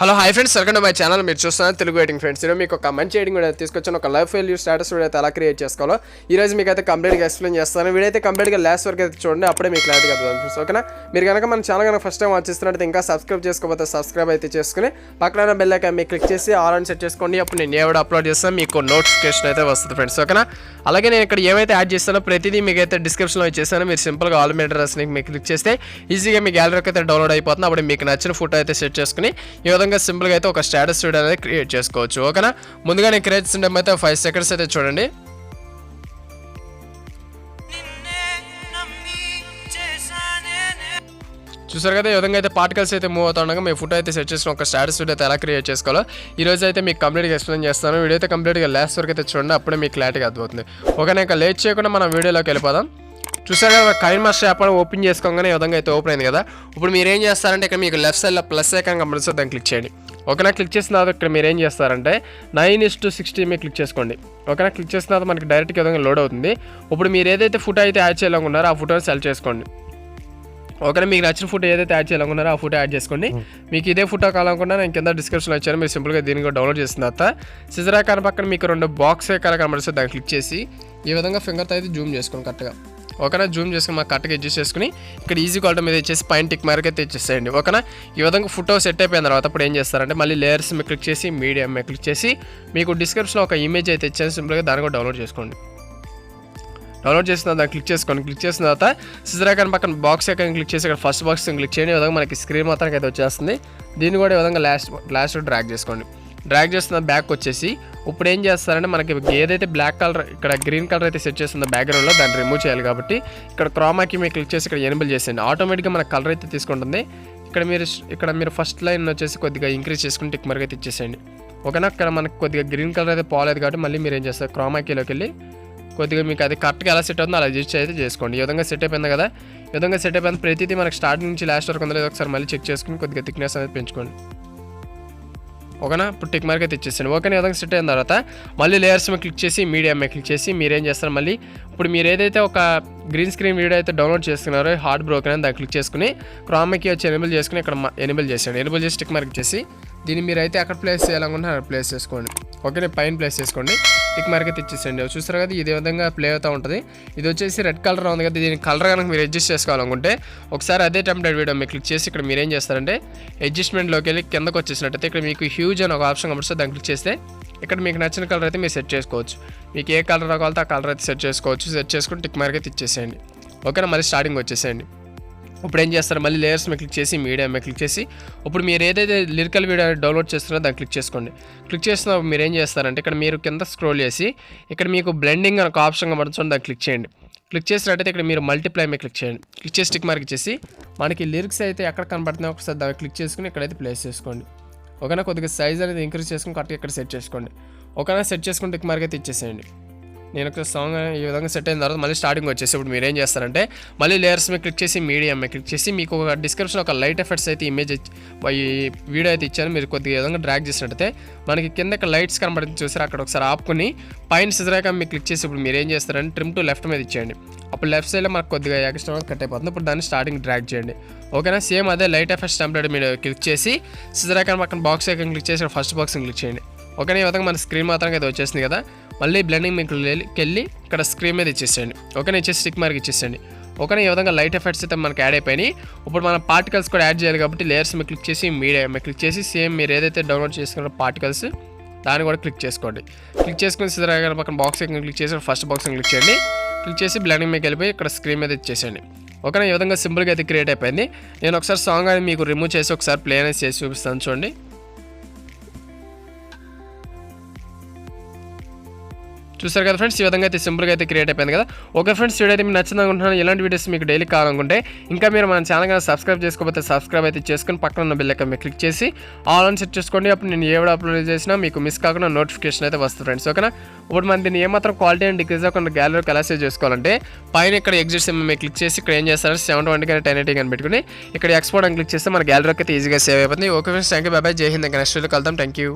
Hello hi friends, welcome to my channel. మీరు చూస్తున్నారు Telugu editing friends. ఈరోజు మీకు ఒక మంచి ఎడిటింగ్ వీడియో తీసుకొచ్చాను. ఒక లైఫ్ ఫెయిల్యూర్ స్టేటస్ వీడియో అయితే ఎలా క్రియేట్ చేసుకోవాలో ఈరోజు మీకు అయితే కంప్లీట్గా ఎక్స్ప్లెయిన్ చేస్తాను. వీడియో అయితే కంప్లీట్గా లాస్ట్ వరకు అయితే చూడండి, అప్పుడే మీకు క్లారిటీ అవుతుంది ఫ్రెండ్స్. ఓకేనా? మీరు కనుక మన ఛానల్ కనుక ఫస్ట్ టైం వాచ్ చేస్తున్నట్టు ఇంకా సబ్స్క్రైబ్ చేసుకోకపోతే సబ్స్క్రైబ్ అయితే చేసుకుని పక్కన బెల్ ఐకాన్ మీకు క్లిక్ చేసి ఆల్ అని సెట్ చేసుకోండి. అప్పుడు నేను ఏవైనా అప్లోడ్ చేస్తాను మీకు నోటిఫికేషన్ అయితే వస్తుంది ఫ్రెండ్స్. ఓకేనా? అలాగే నేను ఇక్కడ ఏమైతే యాడ్ చేస్తానో ప్రతిదీ మీకు అయితే డిస్క్రిప్షన్లో ఇచ్చేస్తాను. మీరు సింపుల్గా ఆల్ మీటర్స్ని మీకు క్లిక్ చేస్తే ఈజీగా మీ గ్యాలరీకి అయితే డౌన్లోడ్ అయిపోతుంది. అప్పుడు మీకు నచ్చిన ఫోటో అయితే సెట్ చేసుకుని ఈ విధంగా సింపుల్గా అయితే ఒక స్టేటస్ వీడియో అనేది క్రియేట్ చేసుకోవచ్చు. ఓకేనా? ముందుగా నేను క్రియేట్ చేసిన అయితే 5 సెకండ్స్ అయితే చూడండి. చూసారు కదా, ఈ విధంగా అయితే పార్టికల్స్ అయితే మూవ్ అవుతుండగా మీ ఫోటో అయితే సెట్ చేసుకుని ఒక స్టేటస్ వీడియో అయితే ఎలా క్రియేట్ చేసుకోవాలో ఈరోజు అయితే మీకు కంప్లీట్గా ఎక్స్ప్లెయిన్ చేస్తాను. వీడియో అయితే కంప్లీట్గా లాస్ట్ వరకు అయితే చూడండి, అప్పుడే మీకు క్లారిటీగా అర్థమవుతుంది. ఓకేనా? ఇంకా లేట్ చేయకుండా మనం వీడియోలోకి వెళ్ళిపోదాం. చూసారు కదా, కైన్మాస్టర్ యాప్ ఓపెన్ చేసుకోగానే ఈ విధంగా అయితే ఓపెన్ అయింది కదా. ఇప్పుడు మీరు ఏం చేస్తారంటే ఇక్కడ మీకు లెఫ్ట్ సైడ్లో ప్లస్ ఐకాన్ కనిపిస్తుంది, దాన్ని క్లిక్ చేయండి. ఓకేనా? క్లిక్ చేసిన తర్వాత ఇక్కడ మీరు ఏం చేస్తారంటే 9:60 మీద క్లిక్ చేసుకోండి. ఓకేనా? క్లిక్ చేసిన తర్వాత మనకి డైరెక్ట్గా విధంగా లోడ్ అవుతుంది. ఇప్పుడు మీరు ఏదైతే ఫోటో అయితే యాడ్ చేయాలనుకున్నారో ఆ ఫోటోని సెలెక్ట్ చేసుకోండి. ఓకేనా? మీకు నచ్చిన ఫోటో ఏదైతే యాడ్ చేయాలనుకున్నారో ఆ ఫోటో యాడ్ చేసుకోండి. మీకు ఇదే ఫోటో కావాలనుకున్నా నేను కింద డిస్క్రిప్షన్లో ఇచ్చాను, మీరు సింపుల్గా దీన్ని కూడా డౌన్లోడ్ చేసిన తర్వాత సిజర్ ఐకాన్ పక్కన మీకు 2 బాక్స్ ఐకాన్ కనబడుతుంది, దాన్ని క్లిక్ చేసి ఈ విధంగా ఫింగర్తో అయితే జూమ్ చేసుకోండి కరెక్ట్గా. ఓకేనా? జూమ్ చేసుకుని మాకు కరెక్ట్గా అడ్జస్ట్ చేసుకుని ఇక్కడ ఈజీ క్వాలిటీ మీద ఇచ్చేసి పైన టిక్ మార్క్ అయితే ఇచ్చేసేయండి. ఓకేనా? ఈ విధంగా ఫోటో సెట్ అయిపోయిన తర్వాత ఇప్పుడు ఏం చేస్తారంటే మళ్ళీ లేయర్స్ మీద క్లిక్ చేసి మీడియం మీద క్లిక్ చేసి మీకు డిస్క్రిప్షన్లో ఒక ఇమేజ్ అయితే ఇచ్చాను, సింపుల్గా దాన్ని కూడా డౌన్లోడ్ చేసుకోండి. డౌన్లోడ్ చేసిన దాన్ని క్లిక్ చేసుకోండి. క్లిక్ చేసిన తర్వాత సిజర్ ఐకాన్ పక్కన బాక్స్ ఐకాన్ క్లిక్ చేసి ఇక్కడ ఫస్ట్ బాక్స్ క్లిక్ చేయండి. ఈ విధంగా మనకి స్క్రీన్ మొత్తానికి అయితే వచ్చేస్తుంది. దీన్ని కూడా ఈ విధంగా లాస్ట్ డ్రాగ్ చేసుకోండి. డ్రాగ్ చేస్తున్న బ్యాక్ వచ్చేసి ఇప్పుడు ఏం చేస్తారంటే మనకి ఏదైతే బ్లాక్ కలర్ ఇక్కడ గ్రీన్ కలర్ అయితే సెట్ చేస్తుందో బ్యాక్గ్రౌండ్లో దాన్ని రిమూవ్ చేయాలి కాబట్టి ఇక్కడ క్రోమాకి మీరు క్లిక్ చేసి ఇక్కడ ఎనేబుల్ చేసేయండి. ఆటోమేటిక్గా మన కలర్ అయితే తీసుకుంటుంది. ఇక్కడ మీరు ఫస్ట్ లైన్ వచ్చేసి కొద్దిగా ఇంక్రీజ్ చేసుకుని టిక్ మార్క్ అయితే ఇచ్చేసేయండి. ఓకేనా? ఇక్కడ మనకు కొద్దిగా గ్రీన్ కలర్ అయితే పోలేదు కాబట్టి మళ్ళీ మీరు ఏం చేస్తారు, క్రోమాకీలోకి వెళ్ళి కొద్దిగా మీకు అది కరెక్ట్గా ఎలా సెట్ అవుతుందో అలా అడ్జస్ట్ అయితే చేసుకోండి. ఈ విధంగా సెట్ అయిపోయింది కదా. ఈ విధంగా సెట్ అయిపోయింది. ప్రతిదీ మనకి స్టార్టింగ్ నుంచి లాస్ట్ వరకు ఉందో ఒకసారి మళ్ళీ చెక్ చేసుకుని కొద్దిగా థిక్నెస్ అనేది పెంచుకోండి. ఓకేనా? ఇప్పుడు టిక్ మార్క్ అయితే ఇచ్చేసాను. ఓకేనా? ఈ విధంగా సెట్ అయిన తర్వాత మళ్ళీ లేయర్స్ మీద క్లిక్ చేసి మీడియం మీద క్లిక్ చేసి మీరేం చేస్తారు, మళ్ళీ ఇప్పుడు మీరు ఏదైతే ఒక గ్రీన్ స్క్రీన్ వీడియో అయితే డౌన్లోడ్ చేసుకున్నారో హార్డ్ బ్రోకెన్ అని దాన్ని క్లిక్ చేసుకుని క్రోమాకి వచ్చి ఎనేబుల్ చేసుకుని ఇక్కడ ఎనేబుల్ చేసేయండి. ఎనేబుల్ చేసి టిక్ మార్క్ చేసి దీన్ని మీరు అయితే అక్కడ ప్లేస్ చేయాలనుకుంటే అక్కడ ప్లేస్ చేసుకోండి. ఓకేనా? పైన ప్లేస్ చేసుకోండి, టిక్ మార్క్ అయితే ఇచ్చేసండి. చూస్తారు కదా, ఇదే విధంగా ప్లే అవుతూ ఉంటుంది. ఇది వచ్చేసి రెడ్ కలర్ ఉంది కదా, దీని కలర్ కనుక మీరు అడ్జస్ట్ చేసుకోవాలనుకుంటే ఒకసారి అదే టెంప్లెట్ వీడియో మీరు క్లిక్ చేసి ఇక్కడ మీరు ఏం చేస్తారంటే అడ్జస్ట్మెంట్లోకి వెళ్ళి కిందకు వచ్చేసినట్టయితే ఇక్కడ మీకు హ్యూజ్ అని ఒక ఆప్షన్ కనిపిస్తుంది, దాన్ని క్లిక్ చేస్తే ఇక్కడ మీకు నచ్చిన కలర్ అయితే మీరు సెట్ చేసుకోవచ్చు. మీకు ఏ కలర్ కావాలితే ఆ కలర్ అయితే సెట్ చేసుకోవచ్చు. సెట్ చేసుకుని టిక్ మార్క్ అయితే ఇచ్చేసేయండి. ఓకేనా? మళ్ళీ స్టార్టింగ్ వచ్చేసేయండి. ఇప్పుడు ఏం చేస్తారు, మళ్ళీ లేయర్స్ మీద క్లిక్ చేసి మీడియం మీద క్లిక్ చేసి ఇప్పుడు మీరు ఏదైతే లిరికల్ వీడియో డౌన్లోడ్ చేస్తున్నారో దాన్ని క్లిక్ చేసుకోండి. క్లిక్ చేసినప్పుడు మీరు ఏం చేస్తారంటే ఇక్కడ మీరు కింద స్క్రోల్ చేసి ఇక్కడ మీకు బ్లెండింగ్ అని ఒక ఆప్షన్ కనబడుతుంది, దాన్ని క్లిక్ చేయండి. క్లిక్ చేసినట్టయితే ఇక్కడ మీరు మల్టీప్లై మీద క్లిక్ చేయండి. క్లిక్ చేసి టిక్ మార్క్ ఇచ్చేసి మనకి లిరిక్స్ అయితే ఎక్కడ కనబడుతున్నాయో ఒకసారి దాన్ని క్లిక్ చేసుకుని ఇక్కడైతే ప్లేస్ చేసుకోండి. ఓకేనా? కొద్దిగా సైజ్ అనేది ఇంక్రీజ్ చేసుకుని కరెక్ట్గా ఇక్కడ సెట్ చేసుకోండి. ఓకేనా? సెట్ చేసుకుని టిక్ మార్క్ అయితే ఇచ్చేసేయండి. నేను ఒక సాంగ్ ఈ విధంగా సెట్ అయిన తర్వాత మళ్ళీ స్టార్టింగ్ వచ్చేసి ఇప్పుడు మీరు ఏం చేస్తారంటే మళ్ళీ లేయర్స్ మీద క్లిక్ చేసి మీడియం మీద క్లిక్ చేసి మీకు ఒక డిస్క్రిప్షన్ ఒక లైట్ ఎఫెక్ట్స్ అయితే ఇమేజ్ ఈ వీడియో అయితే ఇచ్చాను. మీరు కొద్దిగా విధంగా డ్రాగ్ చేసినట్టయితే మనకి కింద లైట్స్ కనబడుతుంది, చూసారు? అక్కడ ఒకసారి ఆపుకుని పైన సిజర్ ఐకాన్ మీకు క్లిక్ చేసి ఇప్పుడు మీరు ఏం చేస్తారంటే ట్రిమ్ టు లెఫ్ట్ మీద ఇచ్చేయండి. అప్పుడు లెఫ్ట్ సైడ్లో మనకు కొద్దిగా ఎక్స్ట్రా కట్ అయిపోతుంది. ఇప్పుడు దాన్ని స్టార్టింగ్ డ్రాగ్ చేయండి. ఓకేనా? సేమ్ అదే లైట్ ఎఫెక్ట్స్ టెంప్లెట్ మీరు క్లిక్ చేసి సిజర్ ఐకాన్ పక్కన బాక్స్ ఐకాన్ క్లిక్ చేసి ఫస్ట్ బాక్స్ క్లిక్ చేయండి. ఓకేనా? ఈ విధంగా మన స్క్రీన్ మాత్రం అయితే వచ్చేసింది కదా. మళ్ళీ బ్లెండింగ్ మీకు వెళ్ళి ఇక్కడ స్క్రీన్ మీద ఇచ్చేసేయండి. ఓకేనా? ఇచ్చేసి స్టిక్ మార్క్ ఇచ్చేసేయండి. ఓకేనా? ఈ విధంగా లైట్ ఎఫెక్ట్స్ అయితే మనకి యాడ్ అయిపోయినాయి. ఇప్పుడు మనం పార్టికల్స్ కూడా యాడ్ చేయాలి కాబట్టి లేయర్స్ మీద క్లిక్ చేసి మీడియం మీద క్లిక్ చేసి సేమ్ మీరు ఏదైతే డౌన్లోడ్ చేసుకున్న పార్టికల్స్ దాన్ని కూడా క్లిక్ చేసుకోండి. క్లిక్ చేసుకుని సిజర్ ఐకాన్ పక్కన బాక్స్ ఐకాన్ క్లిక్ చేసి ఫస్ట్ బాక్స్ క్లిక్ చేయండి. క్లిక్ చేసి బ్లెండింగ్ మీకు వెళ్ళిపోయి ఇక్కడ స్క్రీన్ మీద ఇచ్చేసేయండి. ఓకేనా? ఈ విధంగా సింపుల్గా అయితే క్రియేట్ అయిపోయింది. నేను ఒకసారి సాంగ్ అనేది మీకు రిమూవ్ చేసి ఒకసారి ప్లే అనేది చేసి చూపిస్తాను, చూడండి. చూసారు కదా ఫ్రెండ్స్, ఈ విధంగా అయితే సింపుల్గా అయితే క్రియేట్ అయిపోయింది కదా. ఓకే ఫ్రెండ్స్, వీడియో అయితే మీకు నచ్చింది అనుకుంటున్నాను. ఇలాంటి వీడియోస్ మీకు డైలీ కావాలనుకుంటే ఇంకా మీరు మన ఛానల్ కానీ సబ్స్క్రైబ్ చేసుకోకపోతే సబ్స్క్రైబ్ అయితే చేసుకుని పక్కన ఉన్న బెల్ ఐకాన్ మీద క్లిక్ చేసి ఆల్ అని సెట్ చేసుకోండి. అప్పుడు నేను ఏ వీడియో అప్లోడ్ చేసినా మీకు మిస్ కాకుండా నోటిఫికేషన్ అయితే వస్తుంది ఫ్రెండ్స్. ఓకేనా? ఇప్పుడు మనం దీన్ని ఏమాత్రం క్వాలిటీ అండ్ డిక్రీజ్ అవ్వకుండా గ్యాలరీకి ఎలా సేవ్ చేసుకోవాలంటే పైన ఇక్కడ ఎగ్జిట్ సింబల్ మీద క్లిక్ చేసి ఇక్కడ ఏం చేస్తారంటే 720 కానీ 1080 కానీ పెట్టుకుని ఇక్కడ ఎక్స్పోర్ట్ అని క్లిక్ చేస్తే మన గ్యాలరీకి అయితే ఈజీగా సేవ్ అయిపోతుంది. Okay friends, thank you, bye. జై హింద్. ఇంకా నెక్స్ట్ వీడియో కలుద్దాం. Thank you.